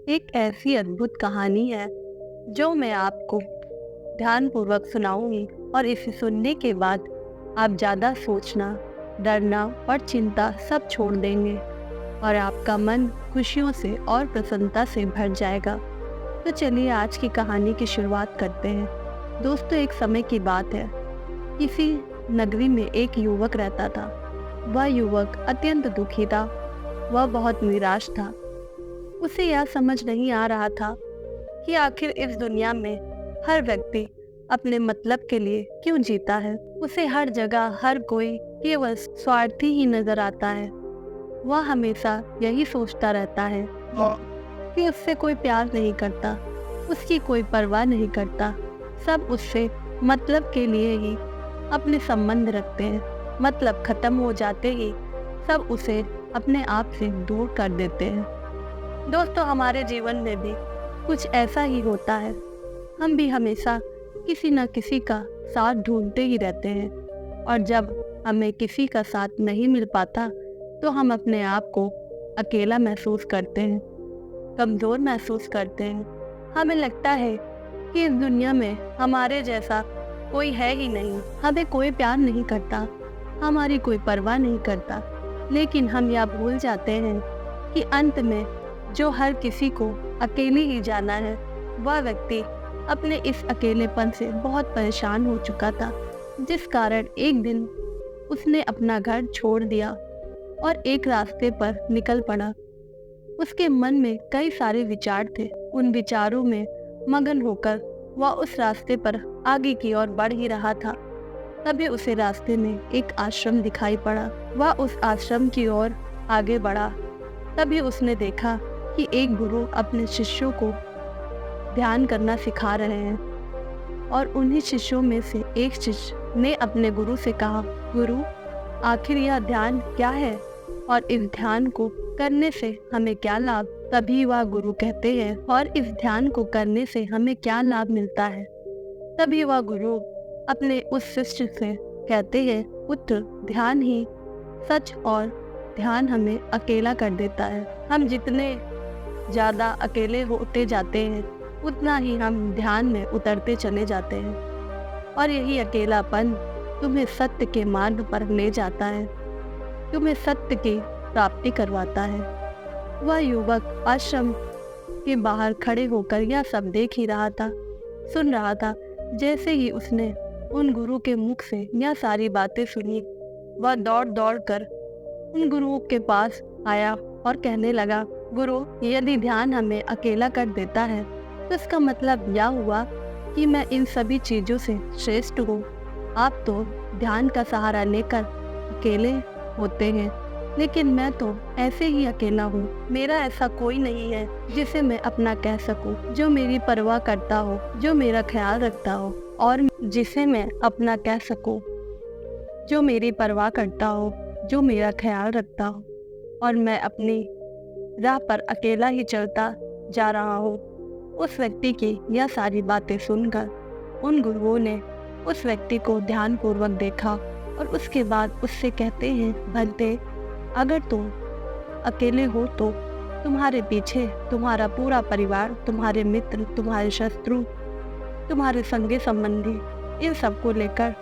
एक ऐसी अद्भुत कहानी है जो मैं आपको ध्यानपूर्वक सुनाऊंगी और इसे सुनने के बाद आप ज़्यादा सोचना, डरना और चिंता सब छोड़ देंगे और आपका मन खुशियों से और प्रसन्नता से भर जाएगा। तो चलिए आज की कहानी की शुरुआत करते हैं। दोस्तों, एक समय की बात है। किसी नगरी में एक युवक रहता था। वह युवक अत्यंत दुखी था। वह बहुत निराश था। उसे यह समझ नहीं आ रहा था कि आखिर इस दुनिया में हर व्यक्ति अपने मतलब के लिए क्यों जीता है। उसे हर जगह हर कोई केवल स्वार्थी ही नजर आता है। वह हमेशा यही सोचता रहता है कि उससे कोई प्यार नहीं करता, उसकी कोई परवाह नहीं करता। सब उससे मतलब के लिए ही अपने संबंध रखते हैं। मतलब खत्म हो जाते ही सब उसे अपने आप से दूर कर देते हैं। दोस्तों, हमारे जीवन में भी कुछ ऐसा ही होता है। हम भी हमेशा किसी न किसी का साथ ढूंढते ही रहते हैं और जब हमें किसी का साथ नहीं मिल पाता तो हम अपने आप को अकेला महसूस करते हैं, कमज़ोर महसूस करते हैं। हमें लगता है कि इस दुनिया में हमारे जैसा कोई है ही नहीं, हमें कोई प्यार नहीं करता, हमारी कोई परवाह नहीं करता। लेकिन हम यह भूल जाते हैं कि अंत में जो हर किसी को अकेले ही जाना है, वह व्यक्ति अपने इस अकेलेपन से बहुत परेशान हो चुका था, जिस कारण एक दिन उसने अपना घर छोड़ दिया और एक रास्ते पर निकल पड़ा। उसके मन में कई सारे विचार थे। उन विचारों में मगन होकर वह उस रास्ते पर आगे की ओर बढ़ ही रहा था। तभी उसे रास्ते में एक आश्रम दिखाई पड़ा। वह उस आश्रम की ओर आगे बढ़ा। तभी उसने देखा कि एक गुरु अपने शिष्यों को ध्यान करना सिखा रहे हैं और उन्हीं शिष्यों में से एक शिष्य ने अपने गुरु से कहा, गुरु, आखिर यह ध्यान क्या है और इस ध्यान को करने से हमें क्या लाभ। तभी वह गुरु कहते हैं, और इस ध्यान को करने से हमें क्या लाभ मिलता है। तभी वह गुरु अपने उस शिष्य से कहते हैं, पुत्र, ध्यान ही सच और ध्यान हमें अकेला कर देता है। हम जितने ज़्यादा अकेले होते जाते हैं उतना ही हम ध्यान में उतरते चले जाते हैं और यही अकेलापन तुम्हें सत्य के मार्ग पर ले जाता है, तुम्हें सत्य की प्राप्ति करवाता है। वह युवक आश्रम के बाहर खड़े होकर यह सब देख ही रहा था, सुन रहा था। जैसे ही उसने उन गुरु के मुख से यह सारी बातें सुनी, वह दौड़ दौड़ कर उन गुरुओं के पास आया और कहने लगा, गुरु, यदि ध्यान हमें अकेला कर देता है तो इसका मतलब यह हुआ कि मैं इन सभी चीज़ों से श्रेष्ठ हूँ। आप तो ध्यान का सहारा लेकर अकेले होते हैं, लेकिन मैं तो ऐसे ही अकेला हूँ। मेरा ऐसा कोई नहीं है जिसे मैं अपना कह सकूँ, जो मेरी परवाह करता हो, जो मेरा ख्याल रखता हो और जिसे मैं अपना कह सकूँ, जो मेरी परवाह करता हो, जो मेरा ख्याल रखता हो, और मैं अपनी राह पर अकेला ही चलता जा रहा हूँ। उस व्यक्ति की यह सारी बातें सुनकर उन गुरुओं ने उस व्यक्ति को ध्यानपूर्वक देखा और उसके बाद उससे कहते हैं, भंते, अगर तुम अकेले हो तो तुम्हारे पीछे तुम्हारा पूरा परिवार, तुम्हारे मित्र, तुम्हारे शत्रु, तुम्हारे संगी संबंधी, इन सबको लेकर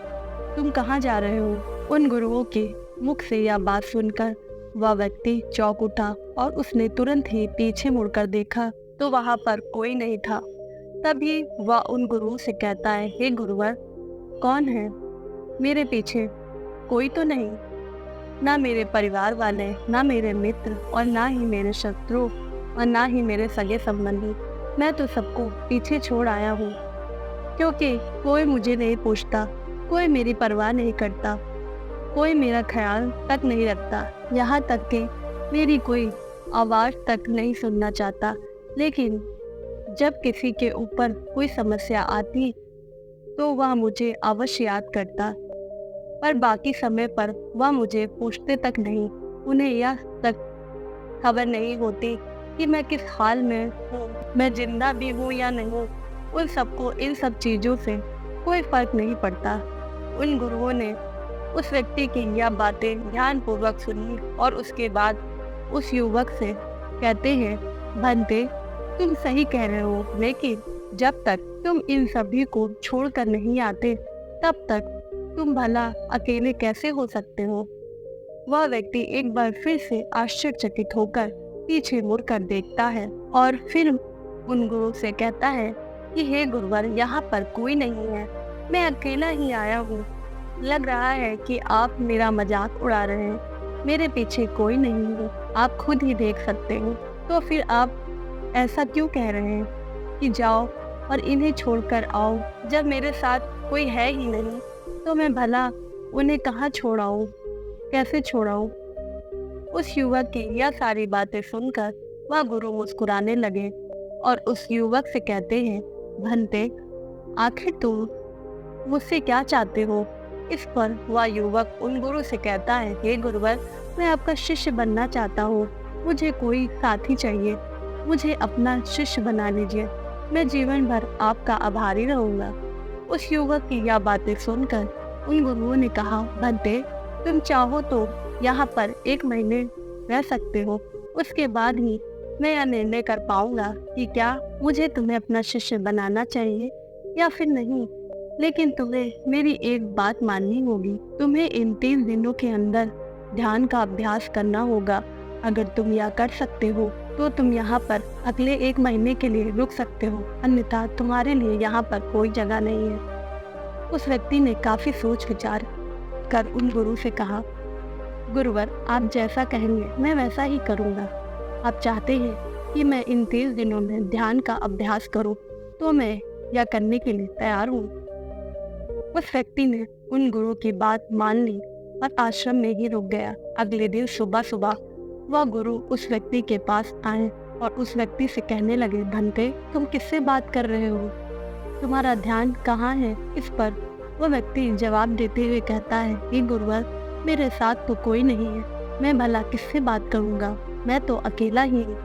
तुम कहाँ जा रहे हो। उन गुरुओं के मुख से यह बात सुनकर वह व्यक्ति चौंक उठा और उसने तुरंत ही पीछे मुड़कर देखा तो वहां पर कोई नहीं था। तभी वह उन गुरुओं से कहता है, हे गुरुवर, कौन है? मेरे पीछे कोई तो नहीं, ना मेरे परिवार वाले, ना मेरे मित्र और ना ही मेरे शत्रु और ना ही मेरे सगे संबंधी। मैं तो सबको पीछे छोड़ आया हूँ, क्योंकि कोई मुझे नहीं पूछता, कोई मेरी परवाह नहीं करता, कोई मेरा ख्याल तक नहीं रखता, यहाँ तक कि मेरी कोई आवाज़ तक नहीं सुनना चाहता। लेकिन जब किसी के ऊपर कोई समस्या आती तो वह मुझे अवश्य याद करता, पर बाकी समय पर वह मुझे पूछते तक नहीं। उन्हें यह तक खबर नहीं होती कि मैं किस हाल में हूँ, मैं जिंदा भी हूँ या नहीं। उन सबको इन सब चीज़ों से कोई फर्क नहीं पड़ता। उन गुरुओं ने उस व्यक्ति की यह बातें ध्यानपूर्वक सुनी और उसके बाद उस युवक से कहते हैं, भंते, तुम सही कह रहे हो, लेकिन जब तक तुम इन सभी को छोड़कर नहीं आते, तब तक तुम भला अकेले कैसे हो सकते हो? वह व्यक्ति एक बार फिर से आश्चर्यचकित होकर पीछे मुड़कर देखता है और फिर उन गुरु से कहता है कि हे गुरुवर, यहाँ पर कोई नहीं है, मैं अकेला ही आया हूँ। लग रहा है कि आप मेरा मजाक उड़ा रहे हैं। मेरे पीछे कोई नहीं है, आप खुद ही देख सकते हो। तो फिर आप ऐसा क्यों कह रहे हैं कि जाओ और इन्हें छोड़कर आओ, जब मेरे साथ कोई है ही नहीं? तो मैं भला उन्हें कहाँ छोड़ाऊँ, कैसे छोड़ाऊँ? उस युवक की यह सारी बातें सुनकर वह गुरु मुस्कुराने लगे और उस युवक से कहते हैं, भंते, आखिर तुम मुझसे क्या चाहते हो? इस पर वह युवक उन गुरु से कहता है, हे गुरुवर, मैं आपका शिष्य बनना चाहता हूँ। मुझे कोई साथी चाहिए, मुझे अपना शिष्य बना लीजिए। मैं जीवन भर आपका आभारी रहूंगा। उस युवक की यह बातें सुनकर उन गुरुओं ने कहा, भंते, तुम चाहो तो यहाँ पर 1 महीने रह सकते हो। उसके बाद ही मैं यह निर्णय कर पाऊंगा कि क्या मुझे तुम्हें अपना शिष्य बनाना चाहिए या फिर नहीं। लेकिन तुम्हें मेरी एक बात माननी होगी। तुम्हें इन 3 दिनों के अंदर ध्यान का अभ्यास करना होगा। अगर तुम यह कर सकते हो तो तुम यहाँ पर अगले 1 महीने के लिए रुक सकते हो, अन्यथा तुम्हारे लिए यहाँ पर कोई जगह नहीं है। उस व्यक्ति ने काफी सोच विचार कर उन गुरु से कहा, गुरुवर, आप जैसा कहेंगे मैं वैसा ही करूँगा। आप चाहते हैं कि मैं इन 30 दिनों में ध्यान का अभ्यास करूँ, तो मैं यह करने के लिए तैयार हूँ। उस व्यक्ति ने उन गुरु की बात मान ली और आश्रम में ही रुक गया। अगले दिन सुबह सुबह वह गुरु उस व्यक्ति के पास आए और उस व्यक्ति से कहने लगे, भंते, तुम किससे बात कर रहे हो? तुम्हारा ध्यान कहाँ है? इस पर वह व्यक्ति जवाब देते हुए कहता है, हे गुरुवर, मेरे साथ तो कोई नहीं है, मैं भला किससे बात करूँगा, मैं तो अकेला ही हूँ।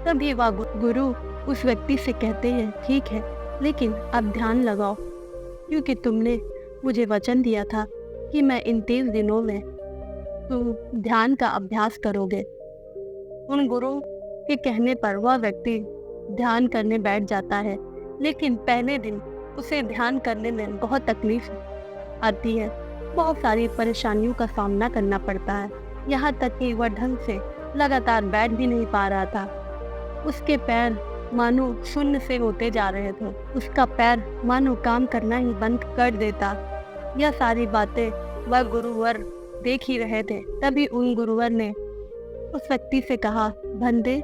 तभी वह गुरु उस व्यक्ति से कहते हैं, ठीक है, लेकिन अब ध्यान लगाओ, क्योंकि तुमने मुझे वचन दिया था कि मैं इन 30 दिनों में तुम ध्यान का अभ्यास करोगे। उन गुरु के कहने पर वह व्यक्ति ध्यान करने बैठ जाता है, लेकिन पहले दिन उसे ध्यान करने में बहुत तकलीफ आती है। बहुत सारी परेशानियों का सामना करना पड़ता है, यहाँ तक कि वह ढंग से लगातार बैठ भी नहीं पा रहा था। उसके पैर मानो शून्य से होते जा रहे थे, उसका पैर मानो काम करना ही बंद कर देता। यह सारी बातें वह गुरुवर देख ही रहे थे। तभी उन गुरुवर ने उस व्यक्ति से कहा, भंते,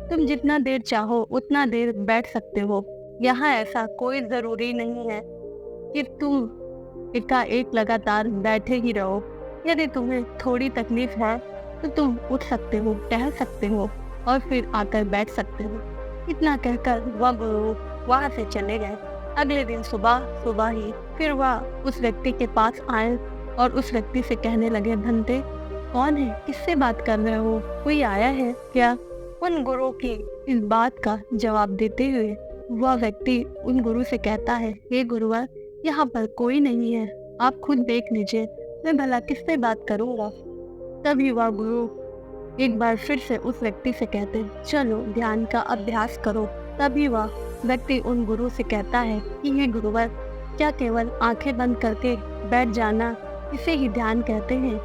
तुम जितना देर चाहो उतना देर बैठ सकते हो। यहाँ ऐसा कोई जरूरी नहीं है कि तुम एकाएक लगातार बैठे ही रहो। यदि तुम्हें थोड़ी तकलीफ है तो तुम उठ सकते हो, टहल सकते हो और फिर आकर बैठ सकते हो। इतना कहकर वह गुरु वहाँ से चले गए। अगले दिन सुबह ही फिर वह उस व्यक्ति के पास आए और उस व्यक्ति से कहने लगे, भंते, कौन है? किससे बात कर रहे हो? कोई आया है क्या? उन गुरु की इस बात का जवाब देते हुए वह व्यक्ति उन गुरु से कहता है, हे गुरुवर, यहाँ पर कोई नहीं है, आप खुद देख लीजिए, मैं भला किससे बात करूँगा। तभी वह गुरु एक बार फिर से उस व्यक्ति से कहते हैं, चलो ध्यान का अभ्यास करो। तभी वह व्यक्ति उन गुरु से कहता है कि हे गुरुवर, क्या केवल आंखें बंद करके बैठ जाना इसे ही ध्यान कहते हैं?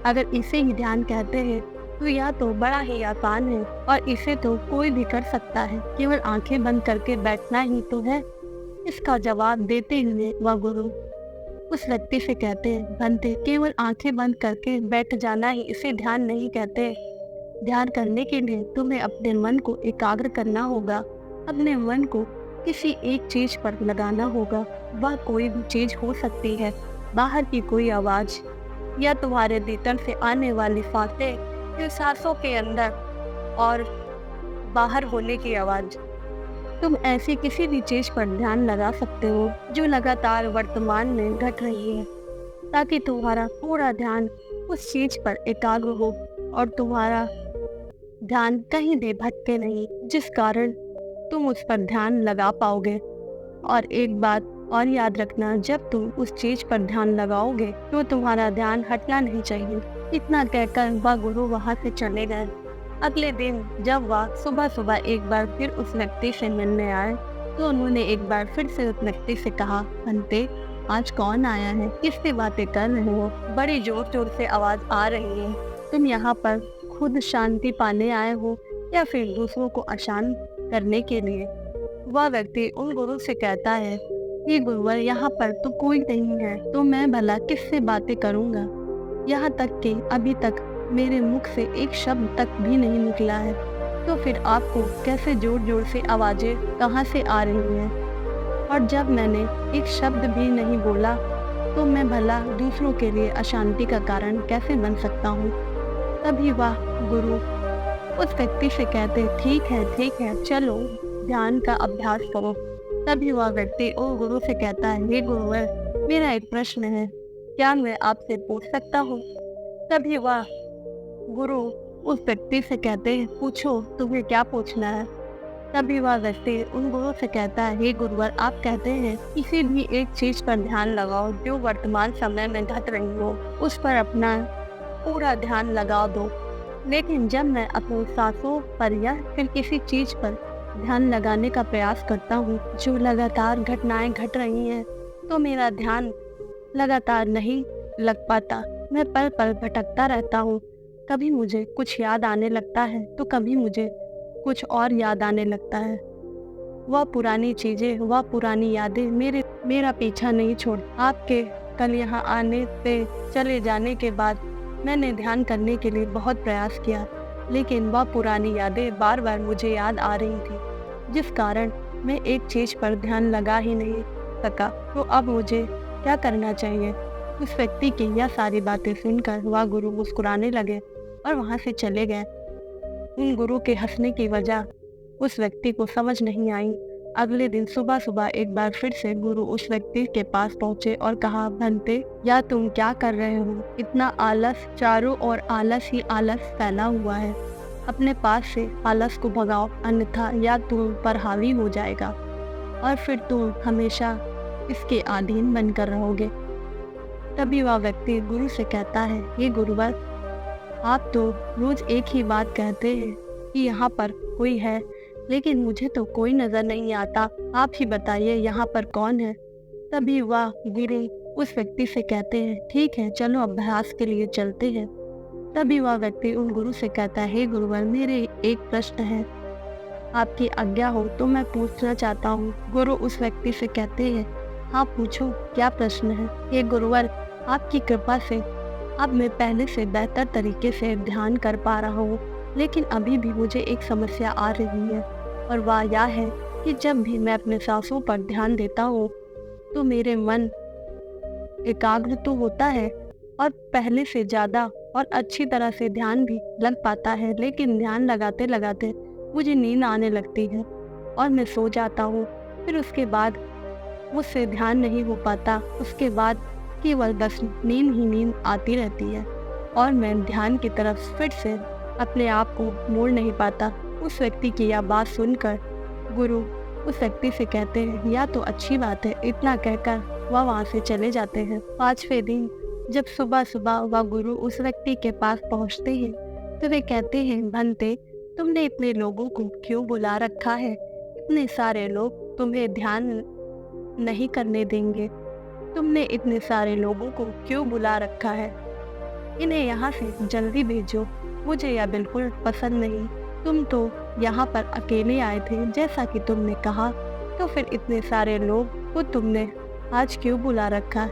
अगर इसे ही ध्यान कहते हैं तो यह तो बड़ा ही आसान है और इसे तो कोई भी कर सकता है, केवल आंखें बंद करके बैठना ही तो है। इसका जवाब देते हुए वह गुरु उस व्यक्ति से कहते हैं, भंते, केवल आंखें बंद करके बैठ जाना ही इसे ध्यान नहीं कहते। ध्यान करने के लिए तुम्हें अपने मन को एकाग्र करना होगा, अपने मन को किसी एक चीज पर लगाना होगा। वह कोई भी चीज हो सकती है, बाहर की कोई आवाज या तुम्हारे भीतर से आने वाली सांसें, इन सांसों के अंदर और बाहर होने की आवाज। तुम ऐसी किसी भी चीज पर ध्यान लगा सकते हो जो लगातार वर्तमान में घट रही है, ताकि तुम्हारा पूरा ध्यान उस चीज पर एकाग्र हो और तुम्हारा ध्यान कहीं भी भटके नहीं, जिस कारण तुम उस पर ध्यान लगा पाओगे। और एक बात और याद रखना, जब तुम उस चीज पर ध्यान लगाओगे तो तुम्हारा ध्यान हटना नहीं चाहिए। इतना कहकर वह गुरु वहां से चले गए। अगले दिन जब वह सुबह सुबह एक बार फिर उस व्यक्ति से मिलने आए तो उन्होंने एक बार फिर से उस व्यक्ति से कहा, बनते, आज कौन आया है, किससे बातें कर रहे हो? बड़ी जोर जोर से आवाज आ रही है। तुम यहाँ पर खुद शांति पाने आए हो या फिर दूसरों को अशांत करने के लिए? वह व्यक्ति उन गुरु से कहता है, ये गुरुवर, यहाँ पर तो कोई नहीं है, तो मैं भला किससे बातें करूँगा? यहाँ तक कि अभी तक मेरे मुख से एक शब्द तक भी नहीं निकला है, तो फिर आपको कैसे जोर जोर से आवाजें कहाँ से आ रही हैं? और जब मैंने एक शब्द भी नहीं बोला तो मैं भला दूसरों के लिए अशांति का कारण कैसे बन सकता हूँ? तभी वह गुरु उस व्यक्ति से कहते, ठीक है, चलो ध्यान का अभ्यास करो। तभी वह व्यक्ति उस गुरु से कहता है, हे गुरुवर, मेरा एक प्रश्न है, क्या मैं आपसे पूछ सकता हूँ? तभी वह गुरु उस व्यक्ति से कहते हैं, पूछो, तुम्हें क्या पूछना है? तभी वह व्यक्ति उन गुरु से कहता है, हे गुरुवर, आप कहते हैं किसी भी एक चीज पर ध्यान लगाओ जो वर्तमान समय में घट रही हो, उस पर अपना पूरा ध्यान लगा दो। लेकिन जब मैं अपनी सांसों पर या फिर किसी चीज पर ध्यान लगाने का प्रयास करता हूँ जो लगातार घटनाएं घट रही हैं, तो मेरा ध्यान लगातार नहीं लग पाता। मैं पल पल भटकता रहता हूँ। कभी मुझे कुछ याद आने लगता है तो कभी मुझे कुछ और याद आने लगता है। वह पुरानी चीजें, वह पुरानी यादें मेरा पीछा नहीं छोड़। आपके कल यहाँ आने पे चले जाने के बाद मैंने ध्यान करने के लिए बहुत प्रयास किया, लेकिन वह पुरानी यादें बार बार मुझे याद आ रही थी, जिस कारण मैं एक चीज पर ध्यान लगा ही नहीं सका। तो अब मुझे क्या करना चाहिए? उस व्यक्ति की यह सारी बातें सुनकर वह गुरु मुस्कुराने लगे और वहाँ से चले गए। उन गुरु के हंसने की वजह उस व्यक्ति को समझ नहीं आई। अगले दिन सुबह सुबह एक बार फिर से गुरु उस व्यक्ति के पास पहुंचे और कहा, भंते, या तुम क्या कर रहे हो? इतना आलस, चारों ओर आलस ही आलस फैला हुआ है। अपने पास से आलस को भगाओ, अन्यथा या तुम पर हावी हो जाएगा और फिर तुम हमेशा इसके अधीन बनकर रहोगे। तभी वह व्यक्ति गुरु से कहता है, ये गुरुवर, आप तो रोज एक ही बात कहते हैं कि यहाँ पर कोई है, लेकिन मुझे तो कोई नजर नहीं आता। आप ही बताइए यहाँ पर कौन है? तभी वह गुरु उस व्यक्ति से कहते हैं, ठीक है, चलो अभ्यास के लिए चलते हैं। तभी वह व्यक्ति उन गुरु से कहता है, हे गुरुवर, मेरे एक प्रश्न है, आपकी आज्ञा हो तो मैं पूछना चाहता हूँ। गुरु उस व्यक्ति से कहते हैं, हाँ पूछो, क्या प्रश्न है? हे गुरुवर, आपकी कृपा से अब मैं पहले से बेहतर तरीके से ध्यान कर पा रहा हूँ, लेकिन अभी भी मुझे एक समस्या आ रही है, और वह यह है कि जब भी मैं अपने सांसों पर ध्यान देता हूँ तो मेरे मन एकाग्र तो होता है और पहले से ज़्यादा और अच्छी तरह से ध्यान भी लग पाता है, लेकिन ध्यान लगाते लगाते मुझे नींद आने लगती है और मैं सो जाता हूँ। फिर उसके बाद मुझसे ध्यान नहीं हो पाता। उसके बाद केवल बस नींद ही नींद आती रहती है और मैं ध्यान की तरफ फिर से अपने आप को मोड़ नहीं पाता। उस व्यक्ति की यह बात सुनकर गुरु उस व्यक्ति से कहते हैं, यह तो अच्छी बात है। इतना कहकर वह वहाँ से चले जाते हैं। 5वें दिन जब सुबह सुबह वह गुरु उस व्यक्ति के पास पहुँचते हैं तो वे कहते हैं, भंते, तुमने इतने लोगों को क्यों बुला रखा है? इतने सारे लोग तुम्हें ध्यान नहीं करने देंगे। तुमने इतने सारे लोगों को क्यों बुला रखा है? इन्हें यहाँ से जल्दी भेजो। मुझे यह बिल्कुल पसंद नहीं। तुम तो यहाँ पर अकेले आए थे जैसा कि तुमने कहा, तो फिर इतने सारे लोग को तुमने आज क्यों बुला रखा?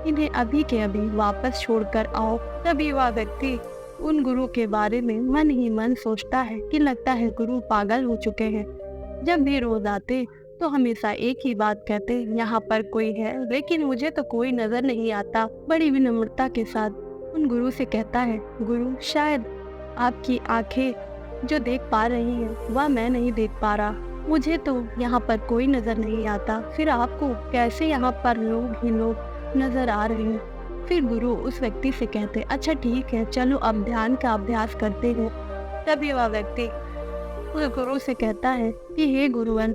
इन्हें अभी के अभी वापस छोड़कर आओ। तभी वह व्यक्ति उन गुरु के बारे में मन ही मन सोचता है कि लगता है गुरु पागल हो चुके हैं। जब भी रोज आते तो हमेशा एक ही बात कहते, यहाँ पर कोई है, लेकिन मुझे तो कोई नजर नहीं आता। बड़ी विनम्रता के साथ उन गुरु से कहता है, गुरु, शायद आपकी आंखें जो देख पा रही हैं वह मैं नहीं देख पा रहा। मुझे तो यहाँ पर कोई नजर नहीं आता, फिर आपको कैसे यहाँ पर लोग ही लोग नजर आ रहे हैं? फिर गुरु उस व्यक्ति से कहते, अच्छा ठीक है, चलो अब ध्यान का अभ्यास करते हैं। तभी वह व्यक्ति उस गुरु से कहता है कि हे गुरुवन,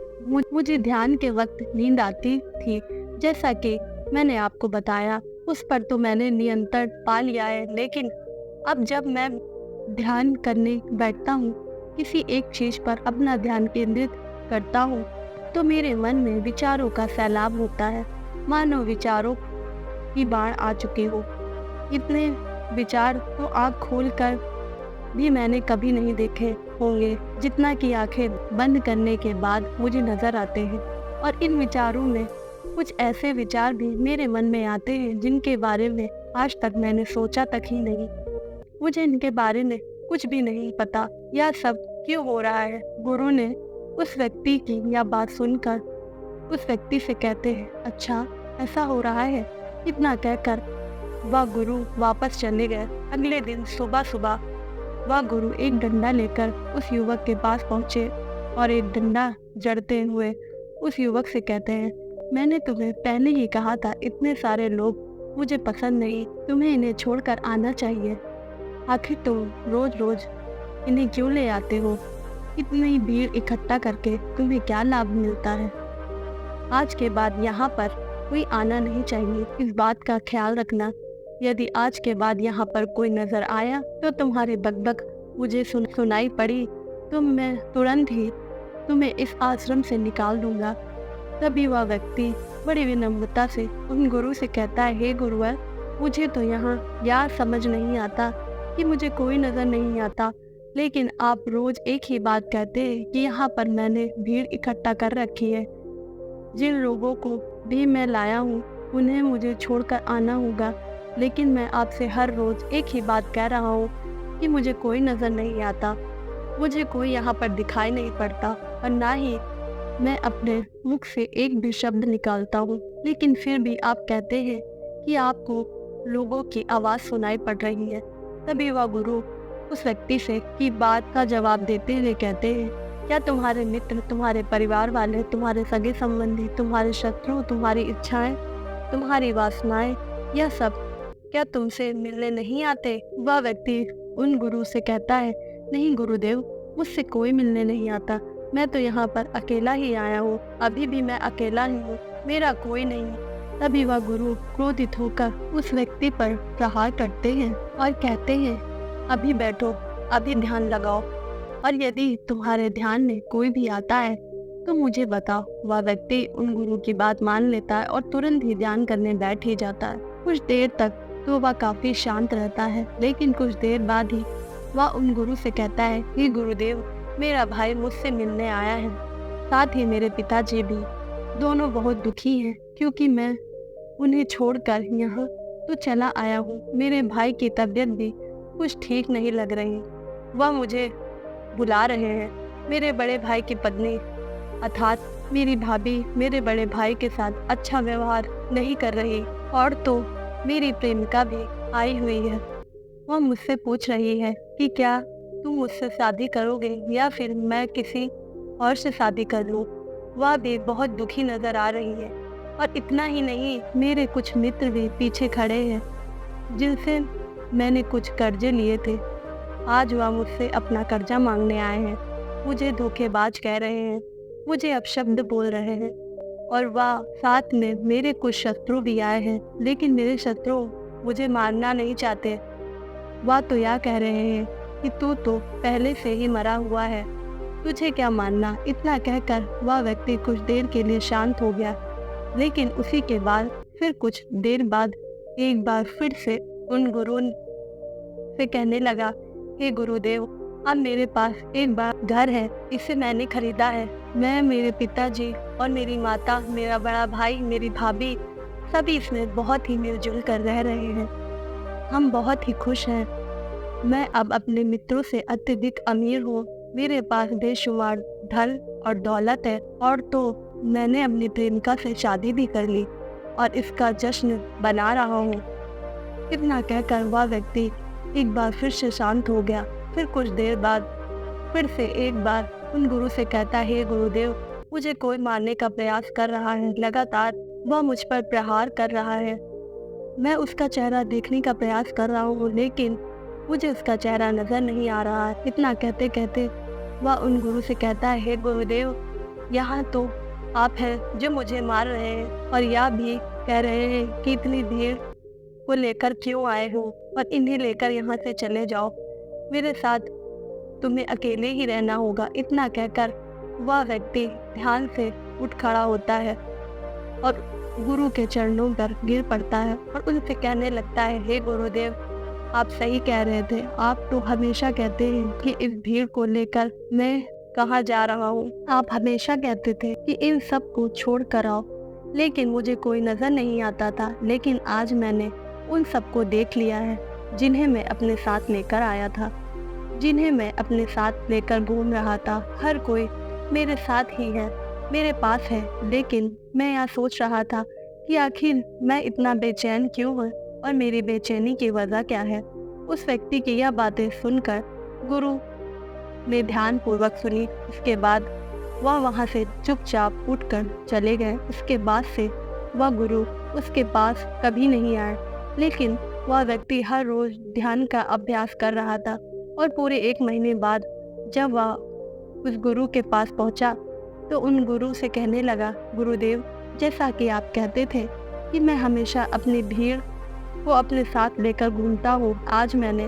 मुझे ध्यान के वक्त नींद आती थी, जैसा कि मैंने आपको बताया, उस पर तो मैंने नियंत्रण पा लिया है, लेकिन अब जब मैं ध्यान करने बैठता हूँ, किसी एक चीज पर अपना ध्यान केंद्रित करता हूँ, तो मेरे मन में विचारों का सैलाब होता है, मानो विचारों की बाढ़ आ चुकी हो। इतने विचार तो आँख खोलकर भी मैंने कभी नहीं देखे होंगे, जितना कि आंखें बंद करने के बाद मुझे नजर आते हैं। और इन विचारों में कुछ ऐसे विचार भी मेरे मन में आते हैं जिनके बारे में आज तक मैंने सोचा तक ही नहीं। मुझे इनके बारे में कुछ भी नहीं पता, यह सब क्यों हो रहा है। गुरु ने उस व्यक्ति की यह बात सुनकर उस व्यक्ति से कहते हैं, अच्छा ऐसा हो रहा है। इतना कहकर वह गुरु वापस चले गए। अगले दिन सुबह सुबह वह गुरु एक डंडा लेकर उस युवक के पास पहुंचे और एक डंडा जड़ते हुए उस युवक से कहते हैं, मैंने तुम्हें पहले ही कहा था, इतने सारे लोग मुझे पसंद नहीं, तुम्हें इन्हें छोड़कर आना चाहिए। आखिर तुम रोज रोज इन्हें क्यों ले आते हो? इतनी भीड़ इकट्ठा करके तुम्हें क्या लाभ मिलता है? आज के बाद यहाँ पर कोई आना नहीं चाहिए, इस बात का ख्याल रखना। यदि आज के बाद यहाँ पर कोई नजर आया तो तुम्हारे बकबक मुझे सुनाई पड़ी तो मैं तुरंत ही तुम्हें इस आश्रम से निकाल दूंगा। तभी वह व्यक्ति बड़ी विनम्रता से उन गुरु से कहता है, हे गुरुवर, मुझे तो यहाँ यार समझ नहीं आता कि मुझे कोई नजर नहीं आता, लेकिन आप रोज एक ही बात कहते हैं कि यहाँ पर मैंने भीड़ इकट्ठा कर रखी है। जिन लोगों को भी मैं लाया हूँ उन्हें मुझे छोड़कर आना होगा, लेकिन मैं आपसे हर रोज एक ही बात कह रहा हूँ कि मुझे कोई नजर नहीं आता, मुझे कोई यहाँ पर दिखाई नहीं पड़ता और ना ही मैं अपने मुख से एक भी शब्द निकालता हूँ, लेकिन फिर भी आप कहते हैं कि आपको लोगों की आवाज़ सुनाई पड़ रही है। तभी वह गुरु उस व्यक्ति से की बात का जवाब देते हुए कहते हैं, क्या तुम्हारे मित्र, तुम्हारे परिवार वाले, तुम्हारे सगे संबंधी, तुम्हारे शत्रु, तुम्हारी इच्छाएं, तुम्हारी वासनाएं, यह सब क्या तुमसे मिलने नहीं आते? वह व्यक्ति उन गुरु से कहता है, नहीं गुरुदेव, मुझसे कोई मिलने नहीं आता, मैं तो यहाँ पर अकेला ही आया हूँ, अभी भी मैं अकेला ही हूँ, मेरा कोई नहीं। तभी वह गुरु क्रोधित होकर उस व्यक्ति पर प्रहार करते हैं और कहते हैं, अभी बैठो, अभी ध्यान लगाओ, और यदि तुम्हारे ध्यान में कोई भी आता है तो मुझे बताओ। वह व्यक्ति उन गुरु की बात मान लेता है और तुरंत ही ध्यान करने बैठ ही जाता है। कुछ देर तक तो वह काफी शांत रहता है, लेकिन कुछ देर बाद ही वह उन गुरु से कहता है कि गुरुदेव, मेरा भाई मुझसे मिलने आया है, साथ ही मेरे पिताजी भी, दोनों बहुत दुखी हैं क्योंकि मैं उन्हें छोड़कर यहाँ तो चला आया हूँ। मेरे भाई की तबीयत भी कुछ ठीक नहीं लग रही, वह मुझे बुला रहे हैं। मेरे बड़े भाई की पत्नी अर्थात मेरी भाभी मेरे बड़े भाई के साथ अच्छा व्यवहार नहीं कर रही, और तो मेरी प्रेमिका भी आई हुई है। वह मुझसे पूछ रही है कि क्या तुम मुझसे शादी करोगे या फिर मैं किसी और से शादी कर लूं। वह भी बहुत दुखी नजर आ रही है, और इतना ही नहीं, मेरे कुछ मित्र भी पीछे खड़े हैं जिनसे मैंने कुछ कर्जे लिए थे। आज वह मुझसे अपना कर्जा मांगने आए हैं, मुझे धोखेबाज कह रहे हैं, मुझे अपशब्द बोल रहे हैं, और वह साथ में मेरे कुछ शत्रु भी आए हैं, लेकिन मेरे शत्रु मुझे मारना नहीं चाहते। वह तो यह कह रहे हैं कि तू तो पहले से ही मरा हुआ है, तुझे क्या मानना। इतना कहकर वह व्यक्ति कुछ देर के लिए शांत हो गया, लेकिन उसी के बाद फिर कुछ देर बाद एक बार फिर से उन गुरु से कहने लगा, हे गुरुदेव, अब मेरे पास एक बार घर है, इसे मैंने खरीदा है। मैं, मेरे पिताजी और मेरी माता, मेरा बड़ा भाई, मेरी भाभी, सभी इसमें बहुत ही मिलजुल कर रह रहे हैं। हम बहुत ही खुश हैं। मैं अब अपने मित्रों से अत्यधिक अमीर हूँ, मेरे पास बेशुमार धन और दौलत है, और तो मैंने अपनी प्रेमिका से शादी भी कर ली और इसका जश्न बना रहा हूँ। इतना कहकर वह व्यक्ति एक बार फिर से शांत हो गया। फिर कुछ देर बाद फिर से एक बार उन गुरु से कहता है, हे गुरुदेव, मुझे कोई मारने का प्रयास कर रहा है, लगातार वह मुझ पर प्रहार कर रहा है। मैं उसका चेहरा देखने का प्रयास कर रहा हूँ, लेकिन मुझे उसका चेहरा नजर नहीं आ रहा है। इतना कहते कहते वह उन गुरु से कहता है, हे गुरुदेव, यहाँ तो आप हैं जो मुझे मार रहे हैं, और यह भी कह रहे हैं कि इतनी भीड़ को लेकर क्यों आए हो और इन्हें लेकर यहाँ से चले जाओ। मेरे साथ तुम्हें अकेले ही रहना होगा। इतना कहकर वह व्यक्ति ध्यान से उठ खड़ा होता है और गुरु के चरणों पर गिर पड़ता है और उनसे कहने लगता है, हे गुरुदेव, आप सही कह रहे थे। आप तो हमेशा कहते हैं कि इस भीड़ को लेकर मैं कहाँ जा रहा हूँ। आप हमेशा कहते थे कि इन सब को छोड़ कर आओ, लेकिन मुझे कोई नजर नहीं आता था। लेकिन आज मैंने उन सबको देख लिया है जिन्हें मैं अपने साथ लेकर आया था, जिन्हें मैं अपने साथ लेकर घूम रहा था। हर कोई मेरे साथ ही है, मेरे पास है। लेकिन मैं यहाँ सोच रहा था कि आखिर मैं इतना बेचैन क्यों हूँ और मेरी बेचैनी की वजह क्या है। उस व्यक्ति की यह बातें सुनकर गुरु ने ध्यान पूर्वक सुनी। उसके बाद वह वहाँ से चुपचाप उठकर चले गए। उसके बाद से वह गुरु उसके पास कभी नहीं आए। लेकिन वह व्यक्ति हर रोज ध्यान का अभ्यास कर रहा था और पूरे 1 महीने बाद जब वह उस गुरु के पास पहुंचा तो उन गुरु से कहने लगा, गुरुदेव, जैसा कि आप कहते थे कि मैं हमेशा अपनी भीड़ को अपने साथ लेकर घूमता हूँ, आज मैंने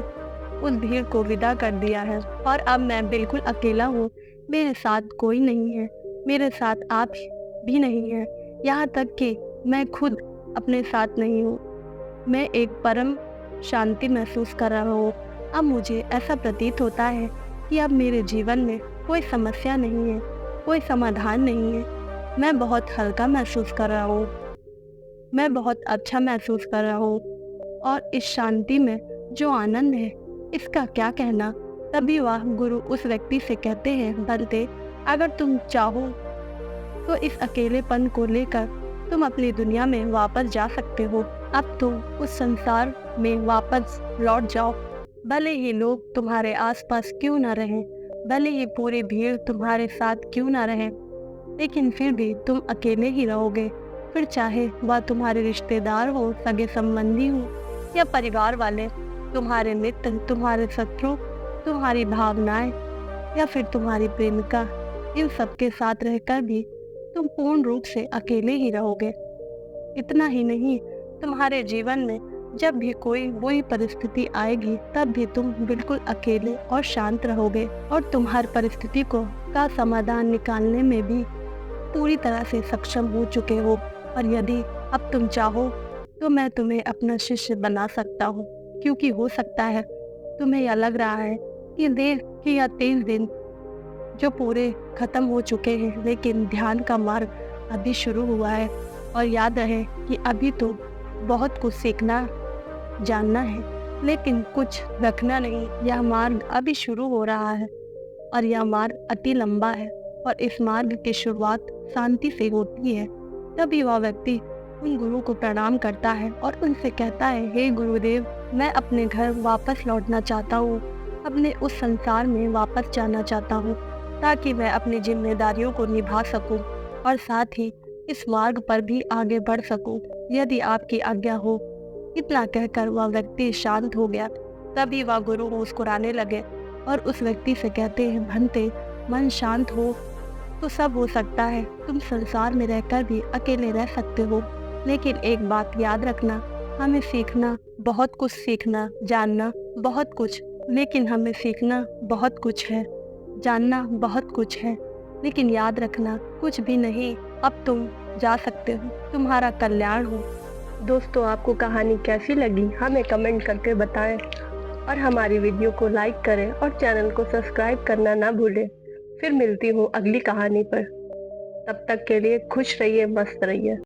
उस भीड़ को विदा कर दिया है और अब मैं बिल्कुल अकेला हूँ। मेरे साथ कोई नहीं है, मेरे साथ आप भी नहीं है, यहाँ तक कि मैं खुद अपने साथ नहीं हूँ। मैं एक परम शांति महसूस कर रहा हूँ। अब मुझे ऐसा प्रतीत होता है कि अब मेरे जीवन में कोई समस्या नहीं है, कोई समाधान नहीं है। मैं बहुत हल्का महसूस कर रहा हूँ, मैं बहुत अच्छा महसूस कर रहा हूँ और इस शांति में जो आनंद है इसका क्या कहना। तभी वह गुरु उस व्यक्ति से कहते हैं, बंते, अगर तुम चाहो तो इस अकेलेपन को लेकर तुम अपनी दुनिया में वापस जा सकते हो। अब तुम उस संसार में वापस लौट जाओ। भले ही लोग तुम्हारे आसपास क्यों ना रहें, भले ही पूरी भीड़ तुम्हारे साथ क्यों ना रहे, लेकिन फिर भी तुम अकेले ही रहोगे। फिर चाहे वह तुम्हारे रिश्तेदार हो, सगे संबंधी हो या परिवार वाले, तुम्हारे मित्र, तुम्हारे शत्रु, तुम्हारी भावनाएं या फिर तुम्हारी प्रेमिका, इन सबके साथ रहकर भी तुम पूर्ण रूप से अकेले ही रहोगे। इतना ही नहीं, तुम्हारे जीवन में जब भी कोई बुरी परिस्थिति आएगी तब भी तुम बिल्कुल अकेले और शांत रहोगे और तुम हर परिस्थिति का समाधान निकालने में भी पूरी तरह से सक्षम हो चुके हो। और यदि अब तुम चाहो तो मैं तुम्हें अपना शिष्य बना सकता हूँ, क्योंकि हो सकता है तुम्हें यह लग रहा है कि देर के या 23 दिन जो पूरे खत्म हो चुके हैं, लेकिन ध्यान का मार्ग अभी शुरू हुआ है। और याद रहे कि अभी तो बहुत कुछ सीखना जानना है, लेकिन कुछ रखना नहीं। यह मार्ग अभी शुरू हो रहा है और यह मार्ग अति लंबा है और इस मार्ग की शुरुआत शांति से होती है। तभी वह व्यक्ति उन गुरु को प्रणाम करता है और उनसे कहता है, हे गुरुदेव, मैं अपने घर वापस लौटना चाहता हूँ, अपने उस संसार में वापस जाना चाहता हूँ, ताकि मैं अपनी जिम्मेदारियों को निभा सकूँ और साथ ही इस मार्ग पर भी आगे बढ़ सकूँ, यदि आपकी आज्ञा हो। इतना कहकर वह व्यक्ति शांत हो गया। तभी वह गुरु मुस्कुराने लगे और उस व्यक्ति से कहते हैं, भंते, मन शांत हो तो सब हो सकता है। तुम संसार में रहकर भी अकेले रह सकते हो, लेकिन एक बात याद रखना, हमें सीखना बहुत कुछ, सीखना जानना बहुत कुछ, लेकिन हमें सीखना बहुत कुछ है, जानना बहुत कुछ है, लेकिन याद रखना कुछ भी नहीं। अब तुम जा सकते हो, तुम्हारा कल्याण हो। दोस्तों, आपको कहानी कैसी लगी हमें कमेंट करके बताएं और हमारी वीडियो को लाइक करें और चैनल को सब्सक्राइब करना ना भूलें। फिर मिलती हूँ अगली कहानी पर। तब तक के लिए खुश रहिए, मस्त रहिए।